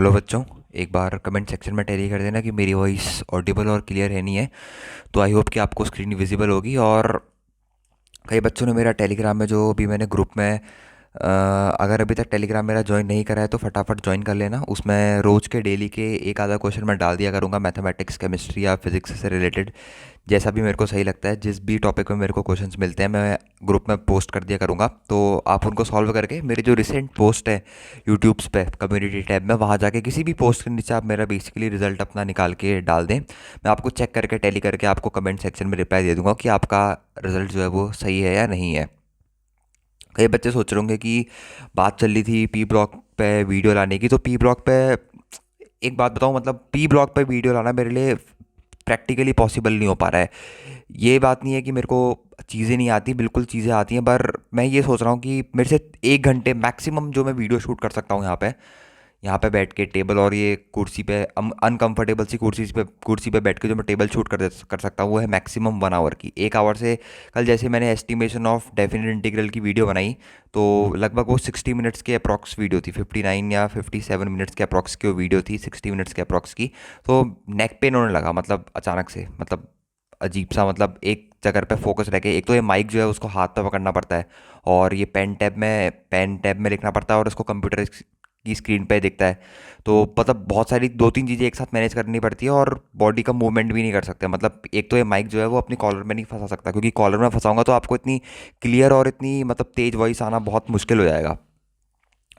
Hello बच्चों। एक बार comment section में टैली कर देना कि मेरी वॉइस ऑडिबल और क्लियर है नहीं है। तो आई होप कि आपको स्क्रीन विजिबल होगी। और कई बच्चों ने मेरा टेलीग्राम में जो भी मैंने ग्रुप में अगर अभी तक टेलीग्राम मेरा ज्वाइन नहीं करा है तो फटाफट ज्वाइन कर लेना। उसमें रोज़ के डेली के एक आधा क्वेश्चन मैं डाल दिया करूँगा, मैथमेटिक्स केमिस्ट्री या फिजिक्स से रिलेटेड, जैसा भी मेरे को सही लगता है। जिस भी टॉपिक में मेरे को क्वेश्चंस मिलते हैं मैं ग्रुप में पोस्ट कर दिया करूँगा। तो आप उनको सॉल्व करके मेरे जो रिसेंट पोस्ट है यूट्यूब्स पे कम्युनिटी टैब में, वहाँ जाके किसी भी पोस्ट के नीचे आप मेरा बेसिकली रिजल्ट अपना निकाल के डाल दें। मैं आपको चेक करके टैली करके आपको कमेंट सेक्शन में रिप्लाई दे दूँगा कि आपका रिजल्ट जो है वो सही है या नहीं है। कई बच्चे सोच रहे होंगे कि बात चल रही थी पी ब्लॉक पे वीडियो लाने की, तो पी ब्लॉक पे एक बात बताऊं, मतलब पी ब्लॉक पे वीडियो लाना मेरे लिए प्रैक्टिकली पॉसिबल नहीं हो पा रहा है। ये बात नहीं है कि मेरे को चीज़ें नहीं आती, बिल्कुल चीज़ें आती हैं, पर मैं ये सोच रहा हूँ कि मेरे से 1 घंटे मैक्सिमम जो मैं वीडियो शूट कर सकता हूँ यहाँ पे बैठ के टेबल और ये कुर्सी पे अनकंफर्टेबल सी कुर्सी पे बैठ के जो मैं टेबल शूट कर सकता हूँ वो है मैक्सिमम 1 आवर की। 1 आवर से कल जैसे मैंने एस्टिमेशन ऑफ डेफिनेट इंटीग्रल की वीडियो बनाई, तो लगभग वो 60 मिनट्स की अप्रॉक्स वीडियो थी, 59 या 57 मिनट्स के अप्रॉक्स की वो वीडियो थी, 60 मिनट्स के अप्रॉक्स की। तो नेक पेन होने लगा, मतलब अचानक से, मतलब अजीब सा, मतलब एक जगह पे फोकस रह के। एक तो ये माइक जो है उसको हाथ पे पकड़ना पड़ता है, और ये पेन टैब में लिखना पड़ता है, और उसको कंप्यूटर की स्क्रीन पे दिखता है। तो मतलब बहुत सारी 2-3 चीज़ें एक साथ मैनेज करनी पड़ती है, और बॉडी का मूवमेंट भी नहीं कर सकते। मतलब एक तो ये माइक जो है वो अपनी कॉलर में नहीं फंसा सकता, क्योंकि कॉलर में फंसाऊंगा तो आपको इतनी क्लियर और इतनी मतलब तेज वॉइस आना बहुत मुश्किल हो जाएगा।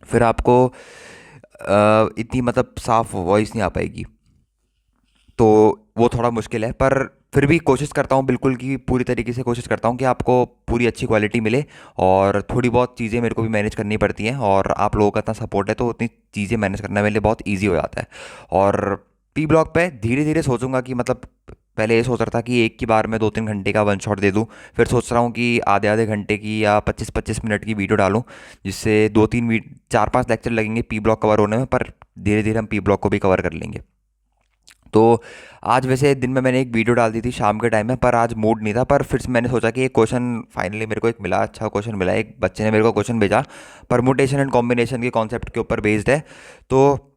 फिर आपको इतनी मतलब साफ वॉइस नहीं आ पाएगी। तो वो थोड़ा मुश्किल है, पर फिर भी कोशिश करता हूँ बिल्कुल कि पूरी तरीके से कोशिश करता हूँ कि आपको पूरी अच्छी क्वालिटी मिले। और थोड़ी बहुत चीज़ें मेरे को भी मैनेज करनी पड़ती हैं, और आप लोगों का इतना सपोर्ट है तो उतनी चीज़ें मैनेज करना मेरे लिए बहुत ईजी हो जाता है। और पी ब्लॉक पे धीरे धीरे सोचूंगा कि मतलब पहले ये सोच रहा था कि एक की बार में 2-3 घंटे का वन शॉट दे दूँ। फिर सोच रहा हूँ कि आधे आधे घंटे की या 25-25 मिनट की वीडियो डालूँ, जिससे 4-5 लेक्चर लगेंगे पी ब्लॉक कवर होने में, पर धीरे धीरे हम पी ब्लॉक को भी कवर कर लेंगे। तो आज वैसे दिन में मैंने एक वीडियो डाल दी थी शाम के टाइम में, पर आज मूड नहीं था। पर फिर से मैंने सोचा कि एक क्वेश्चन फाइनली मेरे को एक मिला, अच्छा क्वेश्चन मिला, एक बच्चे ने मेरे को क्वेश्चन भेजा, परमुटेशन एंड कॉम्बिनेशन के कॉन्सेप्ट के ऊपर बेस्ड है। तो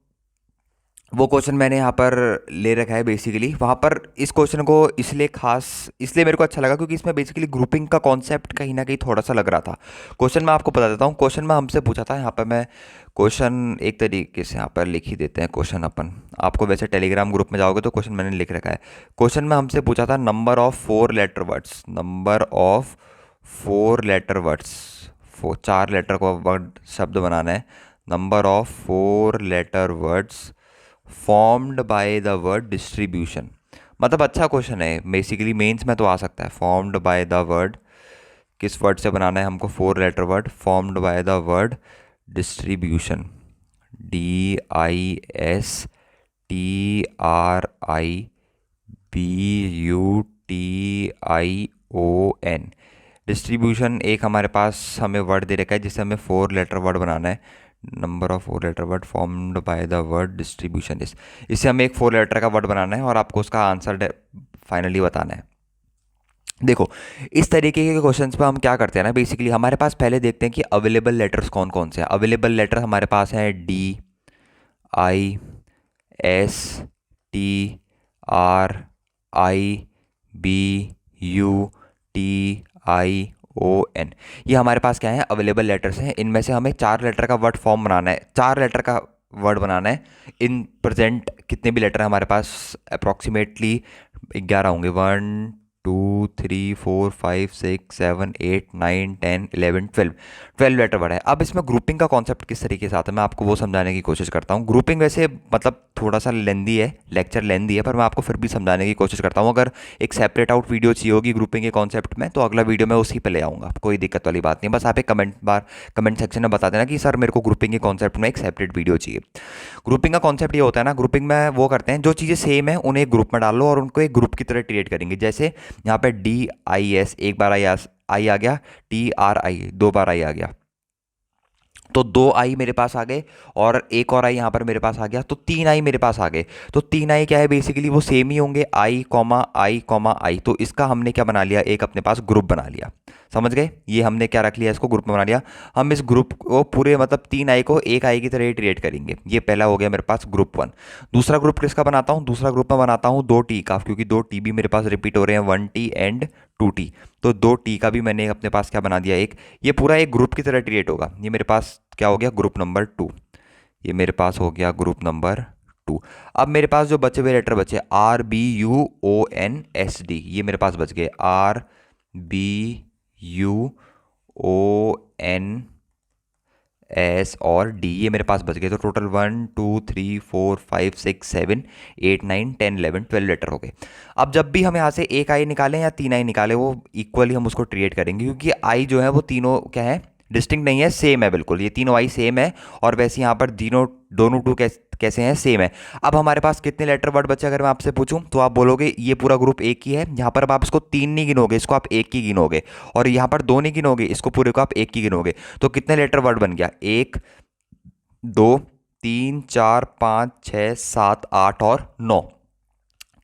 वो क्वेश्चन मैंने यहाँ पर ले रखा है बेसिकली। वहाँ पर इस क्वेश्चन को इसलिए मेरे को अच्छा लगा क्योंकि इसमें बेसिकली ग्रुपिंग का कॉन्सेप्ट कहीं ना कहीं थोड़ा सा लग रहा था। क्वेश्चन मैं आपको बता देता हूँ। क्वेश्चन में हमसे पूछा था, यहाँ पर मैं क्वेश्चन एक तरीके से यहाँ पर लिख ही देते हैं क्वेश्चन अपन। आपको वैसे टेलीग्राम ग्रुप में जाओगे तो क्वेश्चन मैंने लिख रखा है। क्वेश्चन में हमसे पूछा था number of 4 letter words, 4 letter का वर्ड शब्द बनाना है। Number of 4 letter words formed by the word distribution. मतलब अच्छा क्वेश्चन है, बेसिकली मेंस में तो आ सकता है। फॉर्म्ड बाय द वर्ड, किस वर्ड से बनाना है हमको? 4 letter word formed by the word distribution, DISTRIBUTION। Distribution एक हमारे पास हमें वर्ड दे रखा है जिससे हमें 4 लेटर वर्ड बनाना है। Number of 4 letter word formed by the word distribution इस इससे हमें एक 4 लेटर का वर्ड बनाना है और आपको उसका आंसर फाइनली बताना है। देखो, इस तरीके के क्वेश्चंस पे हम क्या करते हैं ना, बेसिकली हमारे पास पहले देखते हैं कि अवेलेबल लेटर्स कौन कौन से हैं। अवेलेबल लेटर हमारे पास हैं DISTRIBUTION। ये हमारे पास क्या है? अवेलेबल लेटर्स हैं। इनमें से हमें 4 लेटर का वर्ड फॉर्म बनाना है, 4 लेटर का वर्ड बनाना है। इन प्रेजेंट कितने भी लेटर हैं हमारे पास? अप्रॉक्सीमेटली 11 होंगे। 1 2 3 4 5 6 7 8 9 10 11 12 12 लेटर वर्ड है। अब इसमें ग्रुपिंग का कॉन्सेप्ट किस तरीके से आता है मैं आपको वो समझाने की कोशिश करता हूँ। ग्रुपिंग वैसे मतलब थोड़ा सा लेंदी है, लेक्चर लेंदी है, पर मैं आपको फिर भी समझाने की कोशिश करता हूँ। अगर एक सेपरेट आउट वीडियो चाहिए होगी ग्रुपिंग के कॉन्सेप्ट में तो अगला वीडियो मैं उसी पे ले आऊँगा, कोई दिक्कत वाली बात नहीं। बस आप एक कमेंट सेक्शन में बता देना कि सर मेरे को ग्रुपिंग के कॉन्सेप्ट में एक सेपरेट वीडियो चाहिए। ग्रुपिंग का कॉन्सेप्ट ये होता है ना, ग्रुपिंग में वो करते हैं जो चीज़ें सेम है उन्हें एक ग्रुप में डाल लो और उनको एक ग्रुप की तरह ट्रीट करेंगे। जैसे यहाँ पे DIS एक बार आई आ गया, TRI 2 बार आई आ गया। तो 2 आई मेरे पास आ गए और एक और आई यहाँ पर मेरे पास आ गया, तो 3 आई मेरे पास आ गए। तो 3 आई क्या है, बेसिकली वो सेम ही होंगे, आई कॉमा आई कॉमा आई। तो इसका हमने क्या बना लिया, एक अपने पास ग्रुप बना लिया। समझ गए, ये हमने क्या रख लिया, इसको ग्रुप में बना लिया। हम इस ग्रुप को पूरे मतलब 3 आई को एक आई की तरह ही ट्रीट करेंगे। ये पहला हो गया मेरे पास ग्रुप 1। दूसरा ग्रुप किसका बनाता हूँ, दूसरा ग्रुप में बनाता हूँ 2 टी का, क्योंकि 2 टी भी मेरे पास रिपीट हो रहे हैं, 1 टी एंड 2 टी। तो 2 टी का भी मैंने अपने पास क्या बना दिया, एक। ये पूरा एक ग्रुप की तरह क्रिएट होगा। ये मेरे पास क्या हो गया, ग्रुप नंबर 2। ये मेरे पास हो गया ग्रुप नंबर 2। अब मेरे पास जो बचे हुए लेटर बचे, RBUONSD, ये मेरे पास बच गए, RBUONS और D, ये मेरे पास बच गए। तो टोटल 1 2 3 4 5 6 7 8 9 10 11 12 लेटर हो गए। अब जब भी हम यहाँ से एक आई निकालें या 3 आई निकालें, वो इक्वली हम उसको ट्रीट करेंगे, क्योंकि आई जो है वो तीनों क्या है, डिस्टिंक्ट नहीं है, सेम है बिल्कुल। ये तीनों आई सेम है, और वैसे यहाँ पर तीनों दोनों टू कैसे हैं, सेम है। अब हमारे पास कितने लेटर वर्ड बचे, अगर मैं आपसे पूछूं तो आप बोलोगे ये पूरा ग्रुप एक ही है। यहाँ पर अब आप इसको 3 नहीं गिनोगे, इसको आप एक ही गिनोगे, और यहाँ पर 2 नहीं गिनोगे, इसको पूरे को आप एक ही गिनोगे। तो कितने लेटर वर्ड बन गया, 1 2 3 4 5 6 7 8 और 9।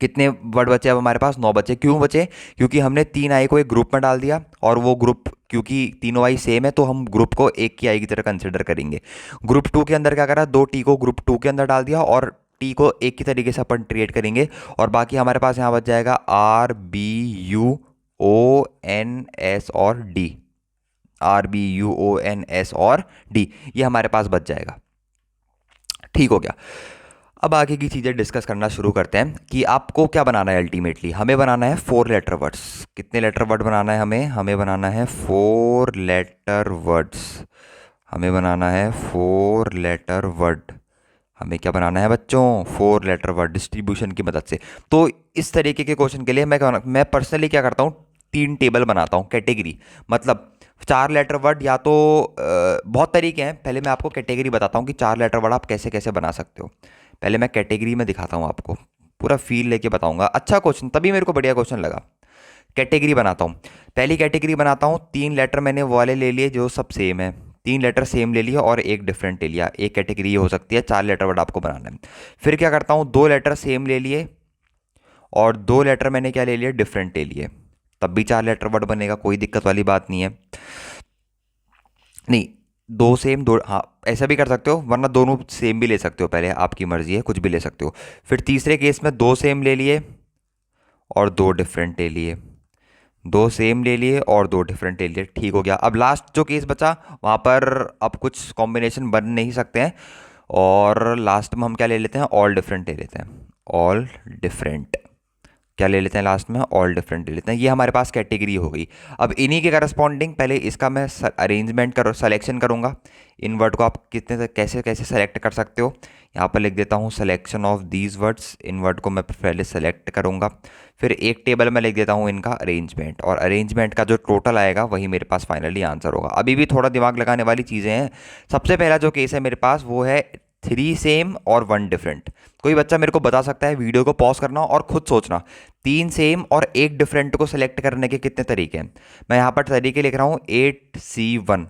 कितने वर्ड बचे अब हमारे पास, 9 बचे। क्यों बचे, क्योंकि हमने 3 आई को एक ग्रुप में डाल दिया, और वो ग्रुप क्योंकि तीनों आई सेम है, तो हम ग्रुप को एक की आई की तरह कंसिडर करेंगे। ग्रुप 2 के अंदर क्या करा, 2 टी को ग्रुप 2 के अंदर डाल दिया, और टी को एक की तरीके से अपन ट्रीट करेंगे। और बाकी हमारे पास यहाँ बच जाएगा RBUONS और D। RBUONS और D, ये हमारे पास बच जाएगा। ठीक हो गया। अब आगे की चीज़ें डिस्कस करना शुरू करते हैं कि आपको क्या बनाना है। अल्टीमेटली हमें बनाना है 4 लेटर वर्ड्स। कितने लेटर वर्ड बनाना है हमें, हमें बनाना है 4 लेटर वर्ड्स। हमें बनाना है 4 लेटर वर्ड। हमें क्या बनाना है बच्चों, 4 लेटर वर्ड डिस्ट्रीब्यूशन की मदद से। तो इस तरीके के क्वेश्चन के लिए मैं पर्सनली क्या करता हूँ, 3 टेबल बनाता हूँ, कैटेगरी। मतलब 4 लेटर वर्ड, या तो बहुत तरीके हैं। पहले मैं आपको कैटेगरी बताता हूँ कि 4 लेटर वर्ड आप कैसे कैसे बना सकते हो। पहले मैं कैटेगरी में दिखाता हूँ आपको, पूरा फील लेके बताऊंगा। अच्छा क्वेश्चन, तभी मेरे को बढ़िया क्वेश्चन लगा। कैटेगरी बनाता हूँ, पहली कैटेगरी बनाता हूँ। 3 लेटर मैंने वो वाले ले लिए जो सब सेम है, 3 लेटर सेम ले लिया और एक डिफरेंट ले लिया। एक कैटेगरी ये हो सकती है, 4 लेटर वर्ड आपको बनाना है। फिर क्या करता हूँ, 2 लेटर सेम ले लिए और 2 लेटर मैंने क्या ले लिए, डिफरेंट ले लिए। तब भी 4 लेटर वर्ड बनेगा, कोई दिक्कत वाली बात नहीं है। नहीं, 2 सेम 2, हाँ ऐसा भी कर सकते हो, वरना दोनों सेम भी ले सकते हो, पहले आपकी मर्जी है, कुछ भी ले सकते हो। फिर तीसरे केस में 2 सेम ले लिए और 2 डिफरेंट ले लिए। 2 सेम ले लिए और 2 डिफरेंट ले लिए। ठीक हो गया। अब लास्ट जो केस बचा, वहाँ पर अब कुछ कॉम्बिनेशन बन नहीं सकते हैं, और लास्ट में हम क्या ले लेते हैं, ऑल डिफरेंट ले लेते हैं। ऑल डिफरेंट क्या ले लेते हैं, लास्ट में ऑल डिफरेंट ले लेते हैं। ये हमारे पास कैटेगरी हो गई। अब इन्हीं के करस्पॉन्डिंग पहले इसका मैं अरेंजमेंट सेलेक्शन करूँगा। इन वर्ड को आप कितने कैसे कैसे सेलेक्ट कर सकते हो, यहाँ पर लिख देता हूँ selection of these words. In word को मैं पहले सेलेक्ट करूँगा, फिर एक टेबल में लिख देता हूँ इनका अरेंजमेंट, और अरेंजमेंट का जो टोटल आएगा वही मेरे पास फाइनली आंसर होगा। अभी भी थोड़ा दिमाग लगाने वाली चीज़ें हैं। सबसे पहला जो केस है मेरे पास वो है 3 सेम और 1 डिफरेंट। कोई बच्चा मेरे को बता सकता है, वीडियो को पॉज करना और खुद सोचना, 3 सेम और एक डिफरेंट को सिलेक्ट करने के कितने तरीके हैं। मैं यहाँ पर तरीके लिख रहा हूँ 8C1।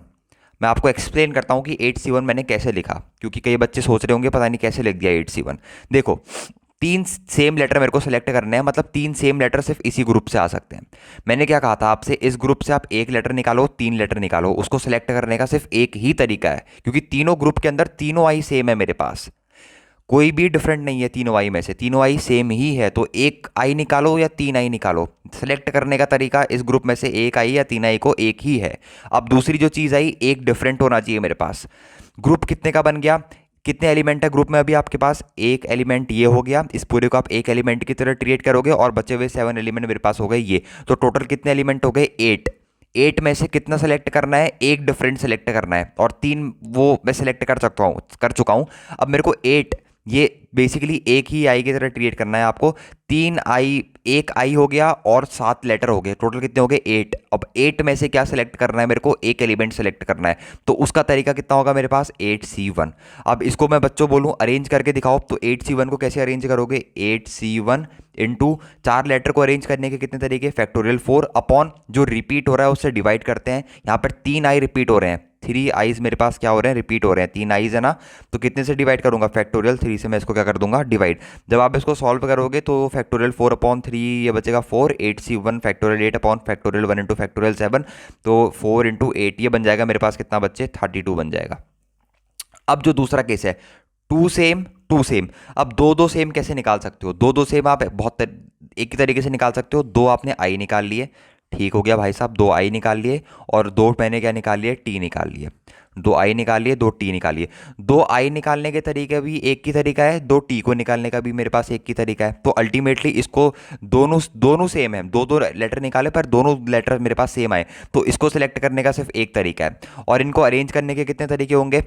मैं आपको एक्सप्लेन करता हूँ कि 8C1 मैंने कैसे लिखा, क्योंकि कई बच्चे सोच रहे होंगे पता नहीं कैसे लिख दिया 8C1। देखो, 3 सेम लेटर मेरे को सिलेक्ट करने हैं, मतलब 3 सेम लेटर सिर्फ इसी ग्रुप से आ सकते हैं। मैंने क्या कहा था आपसे, इस ग्रुप से आप एक लेटर निकालो, 3 लेटर निकालो। उसको सिलेक्ट करने का सिर्फ एक ही तरीका है, क्योंकि तीनों ग्रुप के अंदर तीनों आई सेम है मेरे पास, कोई भी डिफरेंट नहीं है। तीनों आई में से तीनों आई सेम ही है, तो एक आई निकालो या 3 आई निकालो। सेलेक्ट करने का तरीका इस ग्रुप में से एक आई या 3 आई को एक ही है। अब दूसरी जो चीज़ आई, एक डिफरेंट होना चाहिए मेरे पास। ग्रुप कितने का बन गया, कितने एलिमेंट है ग्रुप में, अभी आपके पास एक एलिमेंट ये हो गया। इस पूरे को आप एक एलिमेंट की तरह ट्रीट करोगे, और बचे हुए 7 एलिमेंट मेरे पास हो गए ये। तो टोटल कितने एलिमेंट हो गए, 8। 8 में से कितना सेलेक्ट करना है, एक डिफरेंट सेलेक्ट करना है, और 3 वो मैं सेलेक्ट कर चुका हूँ। अब मेरे को 8, ये बेसिकली एक ही आई की तरह ट्रीट करना है आपको। 3 आई, एक आई हो गया और 7 लेटर हो गए, टोटल कितने हो गए, 8। अब 8 में से क्या सेलेक्ट करना है मेरे को, एक एलिमेंट सेलेक्ट करना है। तो उसका तरीका कितना होगा मेरे पास, 8C1। अब इसको मैं बच्चों बोलूँ अरेंज करके दिखाओ, तो 8C1 को कैसे अरेंज करोगे, 8C1 इंटू 4 लेटर को अरेंज करने के कितने तरीके, फैक्टोरियल 4 अपॉन जो रिपीट हो रहा है उससे डिवाइड करते हैं। यहाँ पर 3 आई रिपीट हो रहे हैं, 3 आईज मेरे पास क्या हो रहे हैं, रिपीट हो रहे हैं, 3 आईज है ना, तो कितने से डिवाइड करूंगा, फैक्टोरियल 3 से मैं इसको क्या कर दूंगा, डिवाइड। जब आप इसको सॉल्व करोगे तो फैक्टोरियल 4/3 ये बचेगा 4, 8c1 फैक्टोरियल 8/फैक्टोरियल 1 इंटू फैक्टोरियल 7, तो 4 इंटू 8 ये बन जाएगा मेरे पास कितना बच्चे, 32 बन जाएगा। अब जो दूसरा केस है, टू सेम टू सेम, अब दो दो सेम कैसे निकाल सकते हो, दो दो सेम आप एक ही तरीके से निकाल सकते हो। दो आपने आई निकाल लिए, ठीक हो गया भाई साहब, दो आई निकाल लिए, और दो मैंने क्या निकाल लिए, टी निकाल लिए। दो आई निकाल लिए, दो टी निकाल लिए। दो आई निकालने के तरीका भी एक ही तरीका है, दो टी को निकालने का भी मेरे पास एक ही तरीका है। तो अल्टीमेटली इसको दोनों दोनों सेम है, दो दो लेटर निकाले पर दोनों लेटर मेरे पास सेम आए, तो इसको सिलेक्ट करने का सिर्फ एक तरीका है। और इनको अरेंज करने के कितने तरीके होंगे,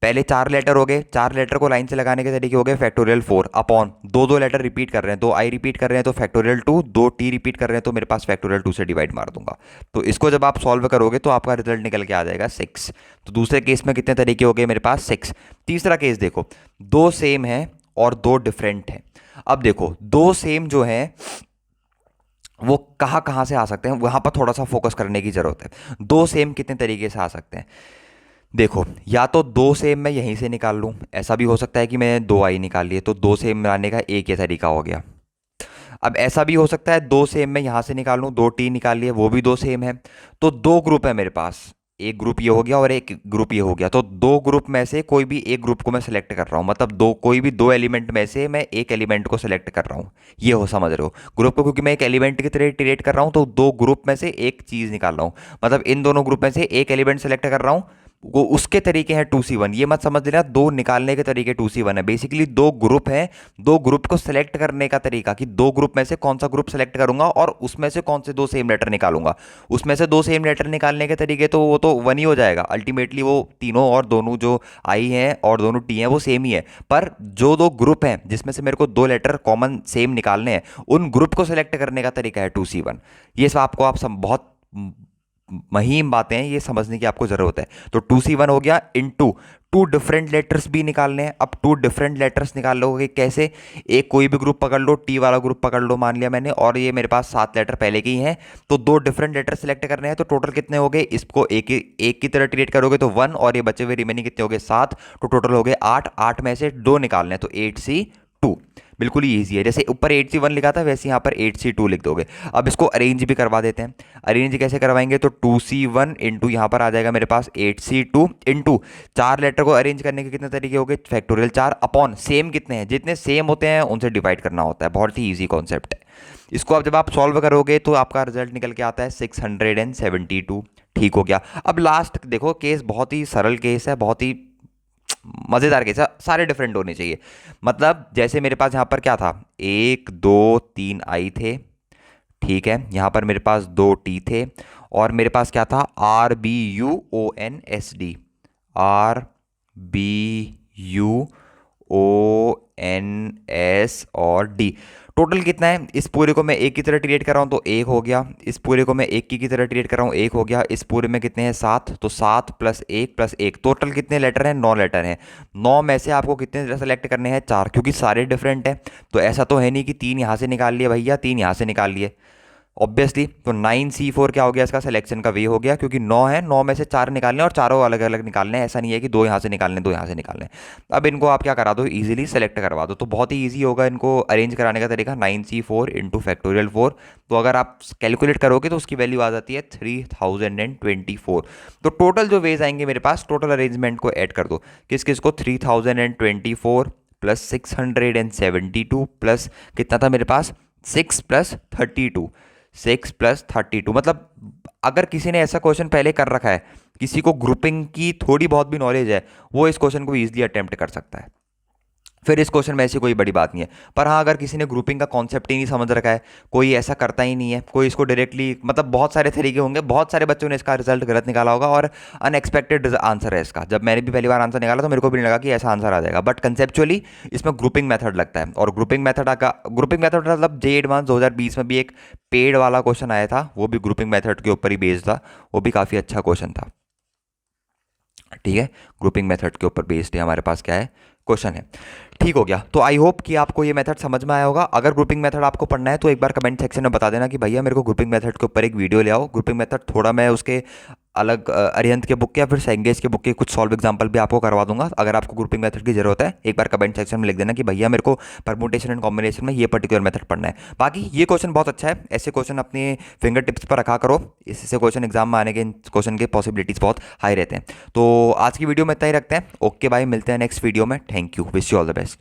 पहले 4 लेटर हो गए, 4 लेटर को लाइन से लगाने के तरीके हो गए, फैक्टोरियल 4 अपॉन दो दो लेटर रिपीट कर रहे हैं, दो आई रिपीट कर रहे हैं तो फैक्टोरियल 2, दो टी रिपीट कर रहे हैं तो मेरे पास फैक्टोरियल 2 से डिवाइड मार दूंगा। तो इसको जब आप सॉल्व करोगे तो आपका रिजल्ट निकल के आ जाएगा 6। तो दूसरे केस में कितने तरीके हो गए मेरे पास, 6। तीसरा केस देखो, दो सेम है और दो डिफरेंट है। अब देखो दो सेम जो है वो कहाँ कहाँ से आ सकते हैं, वहां पर थोड़ा सा फोकस करने की जरूरत है। दो सेम कितने तरीके से आ सकते हैं, देखो या तो दो सेम मैं यहीं से निकाल लूँ, ऐसा भी हो सकता है कि मैं दो आई निकाल लिए, तो दो सेम लाने का एक ही तरीका हो गया। अब ऐसा भी हो सकता है दो सेम मैं यहाँ से निकाल लूँ, दो टी निकाल लिए, वो भी दो सेम है। तो दो ग्रुप है मेरे पास, एक ग्रुप ये हो गया और एक ग्रुप ये हो गया, तो दो ग्रुप में से कोई भी एक ग्रुप को मैं सेलेक्ट कर रहा हूँ, मतलब दो कोई भी दो एलिमेंट में से मैं एक एलिमेंट को सेलेक्ट कर रहा हूँ, ये हो समझ रहे हो ग्रुप को, क्योंकि मैं एक एलिमेंट की तरह ट्रीट कर रहा हूँ, तो दो ग्रुप में से एक चीज़ निकाल रहा हूँ, मतलब इन दोनों ग्रुप में से एक एलिमेंट सेलेक्ट कर रहा हूँ। वो उसके तरीके हैं 2c1, ये मत समझ लेना दो निकालने के तरीके 2c1 है, बेसिकली दो ग्रुप हैं, दो ग्रुप को सेलेक्ट करने का तरीका कि दो ग्रुप में से कौन सा ग्रुप सेलेक्ट करूंगा और उसमें से कौन से दो सेम लेटर निकालूंगा। उसमें से दो सेम लेटर निकालने के तरीके तो वो तो वन ही हो जाएगा, अल्टीमेटली वो तीनों और दोनों जो आई हैं और दोनों टी हैं वो सेम ही है, पर जो दो ग्रुप हैं जिसमें से मेरे को दो लेटर कॉमन सेम निकालने हैं, उन ग्रुप को सेलेक्ट करने का तरीका है 2c1। ये सब आपको आप बहुत महीम बातें हैं, ये समझने की आपको जरूरत है। तो 2c1 हो गया, इनटू टू डिफरेंट लेटर्स भी निकालने हैं। अब टू डिफरेंट लेटर्स निकाल लोगे कैसे, एक कोई भी ग्रुप पकड़ लो, टी वाला ग्रुप पकड़ लो मान लिया मैंने, और ये मेरे पास 7 लेटर पहले के ही हैं, तो दो डिफरेंट लेटर सेलेक्ट करने हैं, तो टोटल कितने हो गए, इसको एक की तरह ट्रीट करोगे तो 1, और ये बचे हुए रिमेनिंग कितने हो गए 7, तो टोटल हो गए 8। 8 में से दो निकालने हैं तो 8c2, बिल्कुल ही ईजी है, जैसे ऊपर 8c1 लिखा था वैसे यहाँ पर 8c2 लिख दोगे। अब इसको अरेंज भी करवा देते हैं, अरेंज कैसे करवाएंगे, तो 2c1 इंटू यहाँ पर आ जाएगा मेरे पास 8c2 इंटू 4 लेटर को अरेंज करने के कितने तरीके हो गए, फैक्टोरियल 4 अपॉन सेम कितने हैं, जितने सेम होते हैं उनसे डिवाइड करना होता है, बहुत ही ईजी कॉन्सेप्ट है। इसको अब जब आप सॉल्व करोगे तो आपका रिजल्ट निकल के आता है 672, ठीक हो गया। अब लास्ट देखो केस बहुत ही सरल केस है, बहुत ही मज़ेदार केस है, सारे डिफरेंट होने चाहिए। मतलब जैसे मेरे पास यहाँ पर क्या था, 1 2 3 आई थे, ठीक है, यहाँ पर मेरे पास 2 टी थे, और मेरे पास क्या था, RBUONSD, RBUONS और D, टोटल कितना है, इस पूरे को मैं एक की तरह ट्रीट कर रहा हूँ तो एक हो गया, इस पूरे को मैं एक की तरह ट्रीट कर रहा हूँ एक हो गया, इस पूरे में कितने हैं 7, तो 7 प्लस 1 प्लस 1, टोटल कितने लेटर हैं, 9 लेटर हैं। 9 में से आपको कितने सेलेक्ट करने हैं, 4, क्योंकि सारे डिफरेंट हैं, तो ऐसा तो है नहीं कि 3 यहाँ से निकाल लिए भैया, 3 यहाँ से निकाल लिए ऑब्वियसली, तो 9c4 क्या हो गया, इसका सिलेक्शन का वे हो गया, क्योंकि 9 है, 9 में से 4 निकालने और चारों अलग अलग निकालने हैं, ऐसा नहीं है कि दो यहाँ से निकालने दो यहाँ से निकालने। अब इनको आप क्या करा दो, इजीली सेलेक्ट करवा दो, तो बहुत ही ईजी होगा इनको अरेंज कराने का तरीका, 9c4 इंटू फैक्टोरियल 4, तो अगर आप कैलकुलेट करोगे तो उसकी वैल्यू आ जाती है 3024। तो टोटल जो वेज आएंगे मेरे पास, टोटल अरेंजमेंट को ऐड कर दो, किस किस को, 3024 प्लस 672 प्लस कितना था मेरे पास, 6 प्लस 32, 6 प्लस 32, मतलब अगर किसी ने ऐसा क्वेश्चन पहले कर रखा है, किसी को ग्रुपिंग की थोड़ी बहुत भी नॉलेज है, वो इस क्वेश्चन को इजीली अटेम्प्ट कर सकता है, फिर इस क्वेश्चन में ऐसी कोई बड़ी बात नहीं है। पर हाँ, अगर किसी ने ग्रुपिंग का कॉन्सेप्ट ही नहीं समझ रखा है, कोई ऐसा करता ही नहीं है, कोई इसको डायरेक्टली, मतलब बहुत सारे तरीके होंगे, बहुत सारे बच्चों ने इसका रिजल्ट गलत निकाला होगा, और अनएक्सपेक्टेड आंसर है इसका। जब मैंने भी पहली बार आंसर निकाला तो मेरे को भी नहीं लगा कि ऐसा आंसर आ जाएगा, बट कंसेप्चुअली इसमें ग्रुपिंग मेथड लगता है, और ग्रुपिंग मेथड मतलब जे एडवांस 2020 में भी एक पेड वाला क्वेश्चन आया था, वो भी ग्रुपिंग मेथड के ऊपर ही बेस्ड था, वो भी काफ़ी अच्छा क्वेश्चन था, ठीक है, ग्रुपिंग मेथड के ऊपर बेस्ड है हमारे पास क्या है, क्वेश्चन है। ठीक हो गया, तो आई होप कि आपको ये मेथड समझ में आया होगा। अगर ग्रुपिंग मेथड आपको पढ़ना है तो एक बार कमेंट सेक्शन में बता देना कि भैया मेरे को ग्रुपिंग मेथड के ऊपर एक वीडियो ले आओ। ग्रुपिंग मेथड थोड़ा मैं उसके अलग अरिहंत के बुक के या फिर सेंगेज के बुक के कुछ सॉल्व एग्जांपल भी आपको करवा दूंगा। अगर आपको ग्रुपिंग मेथड की जरूरत है एक बार कमेंट सेक्शन में लिख देना कि भैया मेरे को परमुटेशन एंड कॉम्बिनेशन में ये पर्टिकुलर मेथड पढ़ना है। बाकी ये क्वेश्चन बहुत अच्छा है, ऐसे क्वेश्चन अपने फिंगर टिप्स पर रखा करो, इससे क्वेश्चन एग्जाम में आने के क्वेश्चन के पॉसिबिलिटीज बहुत हाई रहते हैं। तो आज की वीडियो में इतना ही रखते हैं। ओके बाय, मिलते हैं नेक्स्ट वीडियो में। Thank you, wish you all the best.